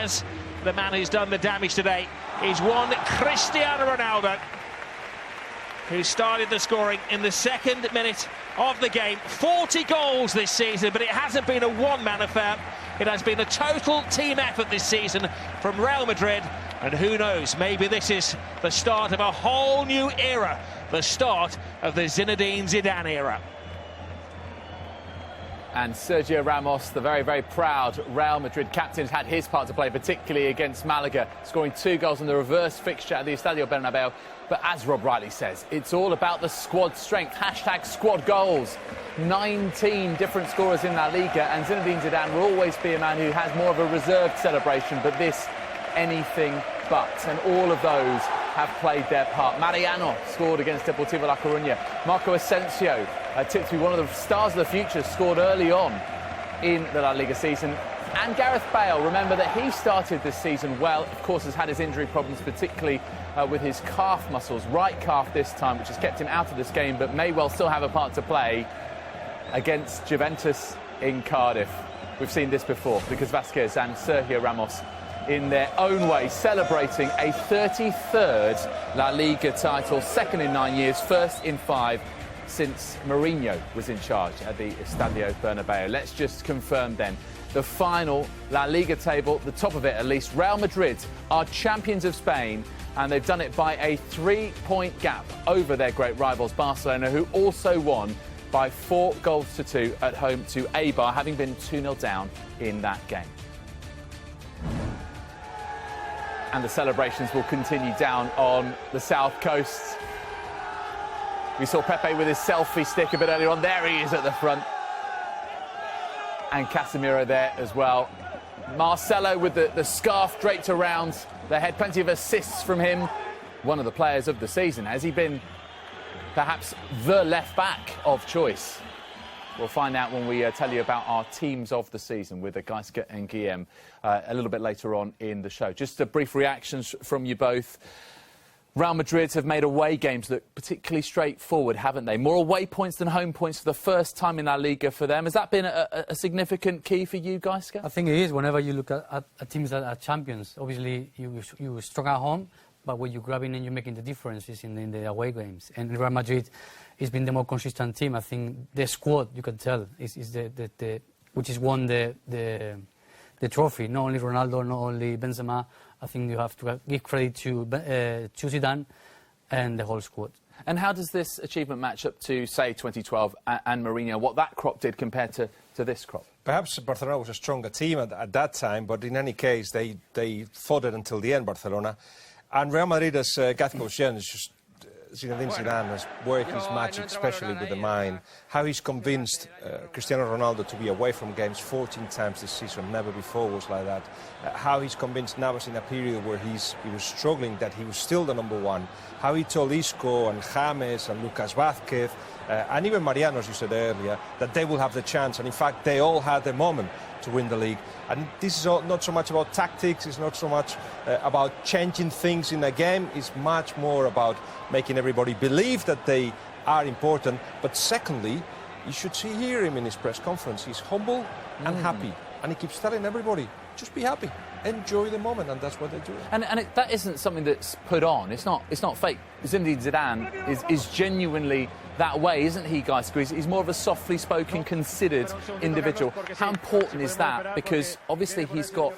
says the man who's done the damage today is one Cristiano Ronaldo, who started the scoring in the second minute of the game. 40 goals this season, but it hasn't been a one-man affair. It has been a total team effort this season from Real Madrid. And who knows, maybe this is the start of a whole new era, the start of the Zinedine Zidane era. And Sergio Ramos, the very, very proud Real Madrid captain, has had his part to play, particularly against Malaga, scoring 2 goals in the reverse fixture at the Estadio Bernabeu. But as Rob rightly says, it's all about the squad strength. Hashtag squad goals. 19 different scorers in La Liga, and Zinedine Zidane will always be a man who has more of a reserved celebration, but this, anything but. And all of those have played their part. Mariano scored against Deportivo La Coruña. Marco Asensio, tipped to be one of the stars of the future, scored early on in the La Liga season. And Gareth Bale, remember that he started this season well, of course has had his injury problems, particularly with his calf muscles, right calf this time, which has kept him out of this game, but may well still have a part to play against Juventus in Cardiff. We've seen this before, because Vasquez and Sergio Ramos in their own way celebrating a 33rd La Liga title, second in 9 years, first in 5 since Mourinho was in charge at the Estadio Bernabeu. Let's just confirm then the final La Liga table, the top of it at least. Real Madrid are champions of Spain, and they've done it by a 3-point gap over their great rivals Barcelona, who also won by 4 goals to 2 at home to Eibar, having been 2-0 down in that game. And the celebrations will continue down on the south coast. We saw Pepe with his selfie stick a bit earlier on. There he is at the front. And Casemiro there as well. Marcelo with the scarf draped around their head. Plenty of assists from him. One of the players of the season. Has he been perhaps the left-back of choice? We'll find out when we tell you about our teams of the season with Geiske and Guillem a little bit later on in the show. Just a brief reactions from you both. Real Madrid have made away games look particularly straightforward, haven't they? More away points than home points for the first time in La Liga for them. Has that been a significant key for you, Geiske? I think it is. Whenever you look at teams that are champions, obviously you strong at home, but when you're grabbing and you're making the difference is in the away games. And Real Madrid has been the more consistent team. I think the squad, you can tell, is which has won the trophy. Not only Ronaldo, not only Benzema. I think you have to give credit to Zidane and the whole squad. And how does this achievement match up to, say, 2012 and Mourinho, what that crop did compared to this crop? Perhaps Barcelona was a stronger team at that time, but in any case, they fought it until the end, Barcelona. And Real Madrid, as Gaz was saying, is just Zinedine Zidane has worked his magic, especially with the mind. How he's convinced Cristiano Ronaldo to be away from games 14 times this season, never before was like that. How he's convinced Navas in a period where he was struggling that he was still the number one. How he told Isco and James and Lucas Vázquez and even Mariano, as you said earlier, that they will have the chance. And in fact, they all had the moment to win the league. And this is not so much about tactics, it's not so much about changing things in a game, it's much more about making everybody believe that they are important. But secondly, you should hear him in his press conference. He's humble and happy, and he keeps telling everybody, just be happy, enjoy the moment, and that's what they do. And that isn't something that's put on. It's not fake. Zinedine Zidane is genuinely that way, isn't he, guys? He's more of a softly spoken, considered individual. How important is that? Because obviously he's got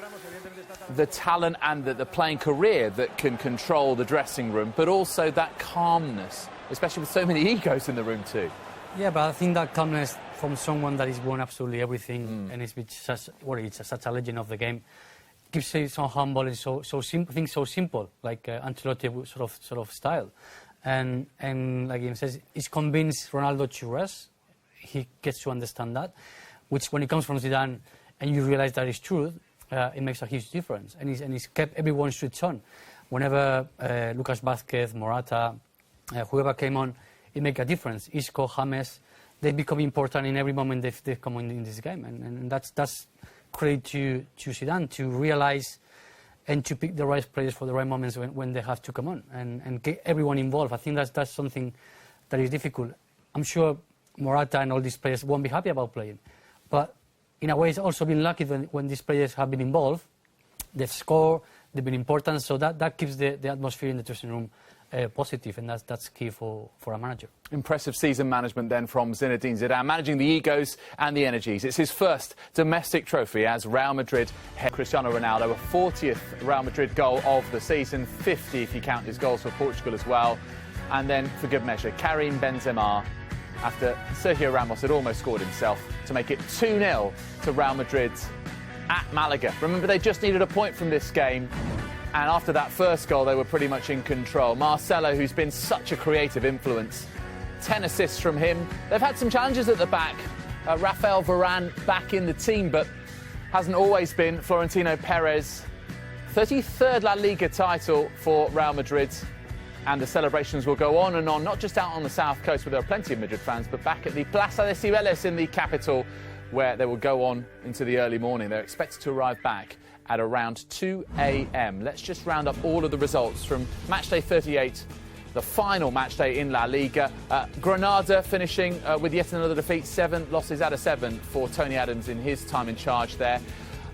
the talent and the playing career that can control the dressing room, but also that calmness, especially with so many egos in the room too. Yeah, but I think that calmness from someone that has won absolutely everything and is such a legend of the game keeps it so humble and so simple. Things so simple, like Ancelotti sort of style. And like he says, he's convinced Ronaldo to rest. He gets to understand that, which when it comes from Zidane and you realize that is true, it makes a huge difference. And he's kept everyone switched on. Whenever Lucas Vázquez, Morata, whoever came on, it make a difference. Isco, James, they become important in every moment they've come in this game. And that's credit to Zidane to realize and to pick the right players for the right moments when they have to come on and get everyone involved. I think that's something that is difficult. I'm sure Morata and all these players won't be happy about playing. But in a way, it's also been lucky when these players have been involved they've scored, they've been important, so that keeps the atmosphere in the dressing room positive, and that's key for a manager. Impressive season management then from Zinedine Zidane, managing the egos and the energies. It's his first domestic trophy as Real Madrid head Cristiano Ronaldo, a 40th Real Madrid goal of the season, 50 if you count his goals for Portugal as well. And then, for good measure, Karim Benzema, after Sergio Ramos had almost scored himself, to make it 2-0 to Real Madrid at Malaga. Remember, they just needed a point from this game. And after that first goal, they were pretty much in control. Marcelo, who's been such a creative influence, 10 assists from him. They've had some challenges at the back. Rafael Varane back in the team, but hasn't always been. Florentino Perez, 33rd La Liga title for Real Madrid. And the celebrations will go on and on, not just out on the south coast, where there are plenty of Madrid fans, but back at the Plaza de Cibeles in the capital, where they will go on into the early morning. They're expected to arrive back at around 2 a.m. Let's just round up all of the results from matchday 38, the final matchday in La Liga. Granada finishing with yet another defeat, 7 losses out of 7 for Tony Adams in his time in charge there.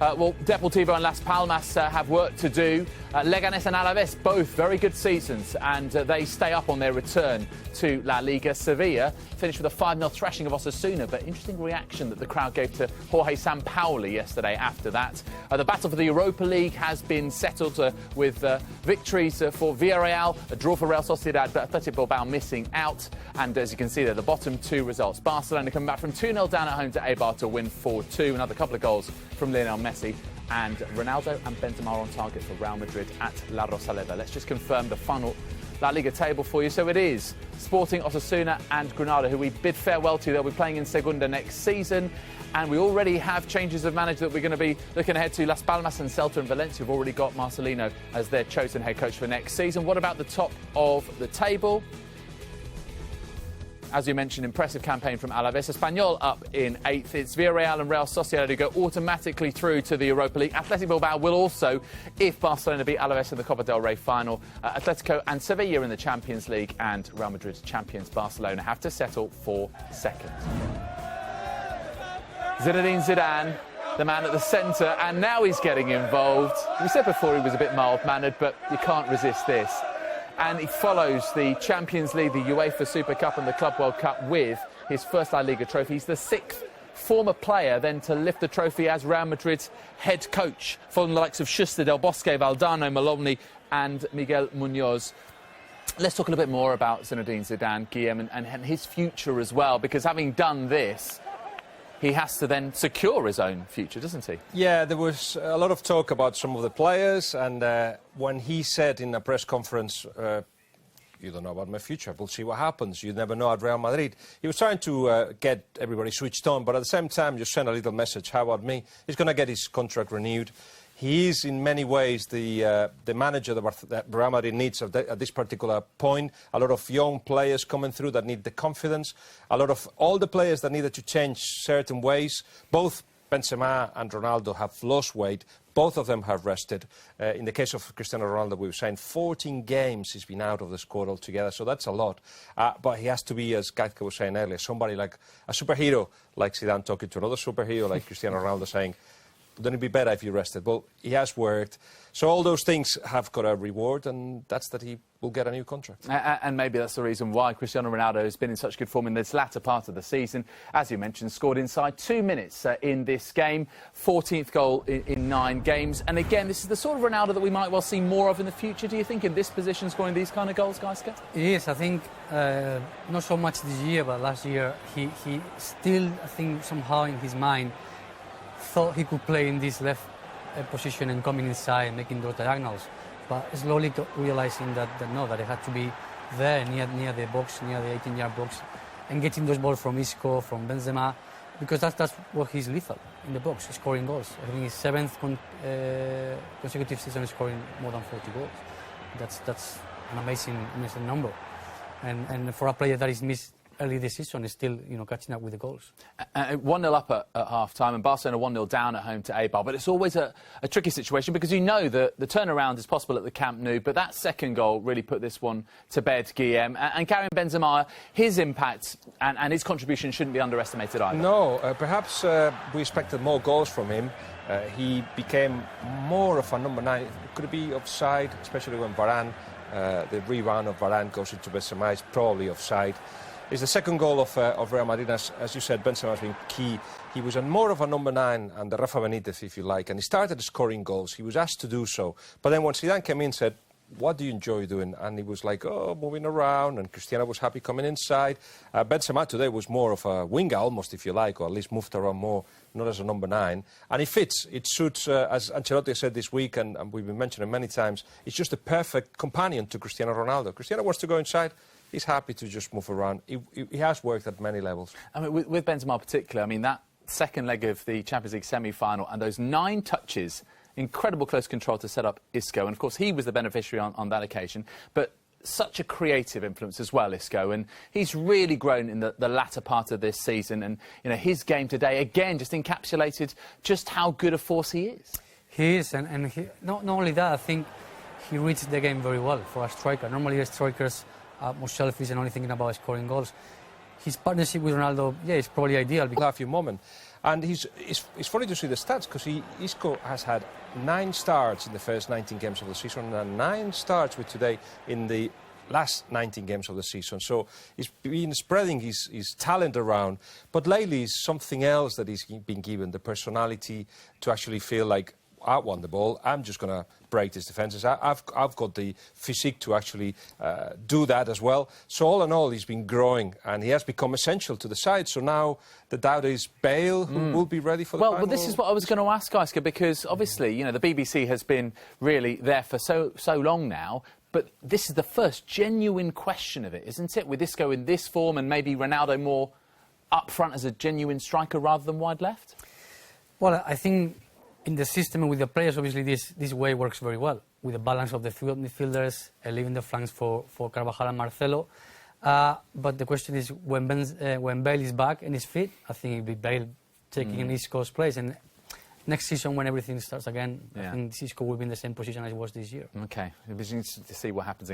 Well, Deportivo and Las Palmas have work to do. Leganés and Alaves, both very good seasons, and they stay up on their return to La Liga. Sevilla finished with a 5-0 thrashing of Osasuna, but interesting reaction that the crowd gave to Jorge Sampaoli yesterday after that. The battle for the Europa League has been settled with victories for Villarreal, a draw for Real Sociedad, but Athletic Bilbao missing out. And as you can see there, the bottom 2 results. Barcelona coming back from 2-0 down at home to Eibar to win 4-2. Another couple of goals from Lionel Messi. And Ronaldo and Benzema are on target for Real Madrid at La Rosaleda. Let's just confirm the final La Liga table for you. So it is Sporting, Osasuna and Granada, who we bid farewell to. They'll be playing in Segunda next season. And we already have changes of manager that we're going to be looking ahead to. Las Palmas and Celta and Valencia have already got Marcelino as their chosen head coach for next season. What about the top of the table? As you mentioned, impressive campaign from Alaves. Espanyol up in 8th. It's Villarreal and Real Sociedad who go automatically through to the Europa League. Athletic Bilbao will also, if Barcelona beat Alaves in the Copa del Rey final. Atletico and Sevilla in the Champions League, and Real Madrid's champions Barcelona have to settle for second. Zinedine Zidane, the man at the centre, and now he's getting involved. We said before he was a bit mild-mannered, but you can't resist this. And he follows the Champions League, the UEFA Super Cup and the Club World Cup with his first La Liga trophy. He's the 6th former player then to lift the trophy as Real Madrid's head coach, following the likes of Schuster, Del Bosque, Valdano, Maloney and Miguel Munoz. Let's talk a little bit more about Zinedine Zidane, Guillem, and his future as well, because having done this, he has to then secure his own future, doesn't he? Yeah, there was a lot of talk about some of the players, and when he said in a press conference, you don't know about my future, we'll see what happens, you never know at Real Madrid. He was trying to get everybody switched on, but at the same time just send a little message, how about me? He's going to get his contract renewed. He is, in many ways, the manager that Real Madrid needs at this particular point. A lot of young players coming through that need the confidence. A lot of all the players that needed to change certain ways. Both Benzema and Ronaldo have lost weight. Both of them have rested. In the case of Cristiano Ronaldo, we were saying 14 games he's been out of the squad altogether, so that's a lot. But he has to be, as Gatka was saying earlier, somebody like a superhero, like Zidane talking to another superhero, like Cristiano Ronaldo saying, wouldn't it be better if you rested? Well, he has worked. So all those things have got a reward, and that's that he will get a new contract. And maybe that's the reason why Cristiano Ronaldo has been in such good form in this latter part of the season. As you mentioned, scored inside 2 minutes in this game. 14th goal in 9 games. And again, this is the sort of Ronaldo that we might well see more of in the future, do you think, in this position, scoring these kind of goals, guys? Yes, I think not so much this year, but last year he still, I think, somehow in his mind, thought he could play in this left position and coming inside and making those diagonals, but slowly realizing that it had to be there near the box, near the 18-yard box, and getting those balls from Isco, from Benzema, because that's what he's lethal in the box, scoring goals. I think his 7th consecutive season scoring more than 40 goals. That's an amazing number, and for a player that is missed early this season is still, catching up with the goals. 1-0 up at half-time, and Barcelona 1-0 down at home to Eibar. But it's always a tricky situation, because you know that the turnaround is possible at the Camp Nou, but that second goal really put this one to bed, Guillem. And Karim Benzema, his impact and his contribution shouldn't be underestimated either. No, perhaps we expected more goals from him. He became more of a number 9. Could it be offside, especially when Varane, the rebound of Varane goes into Benzema, is probably offside. It's the second goal of Real Madrid. As you said, Benzema has been key. He was more of a number 9 and the Rafa Benitez, if you like, and he started scoring goals. He was asked to do so. But then when Zidane came in and said, what do you enjoy doing? And he was like, oh, moving around, and Cristiano was happy coming inside. Benzema today was more of a winger, almost, if you like, or at least moved around more, not as a number 9. And it fits, it suits, as Ancelotti said this week, and we've been mentioning many times, it's just a perfect companion to Cristiano Ronaldo. Cristiano wants to go inside. He's happy to just move around. He has worked at many levels. I mean, with Benzema particularly, I mean, that second leg of the Champions League semi-final and those 9 touches, incredible close control to set up Isco. And, of course, he was the beneficiary on that occasion. But such a creative influence as well, Isco. And he's really grown in the latter part of this season. And, you know, his game today, again, just encapsulated just how good a force he is. He is. And he, not only that, I think he reads the game very well for a striker. Normally, strikers are more selfish and only thinking about scoring goals. His partnership with Ronaldo, yeah, is probably ideal. We'll have a few moments. And it's funny to see the stats, because Isco has had 9 starts in the first 19 games of the season and 9 starts with today in the last 19 games of the season. So he's been spreading his talent around. But lately, it's something else that he's been given, the personality to actually feel like, I won the ball, I'm just going to break these defences. I've got the physique to actually do that as well. So all in all, he's been growing and he has become essential to the side. So now the doubt is Bale, who will be ready for the final. Well, this is what I was going to ask, Iska, because obviously, you know, the BBC has been really there for so long now. But this is the first genuine question of it, isn't it? With Isco in this form and maybe Ronaldo more up front as a genuine striker rather than wide left? Well, I think in the system and with the players, obviously, this way works very well, with the balance of the three midfielders, leaving the flanks for Carvajal and Marcelo. But the question is, when Bale is back and is fit, I think it'll be Bale taking Isco's place. And next season, when everything starts again, I think Isco will be in the same position as he was this year. OK. It'll be interesting to see what happens.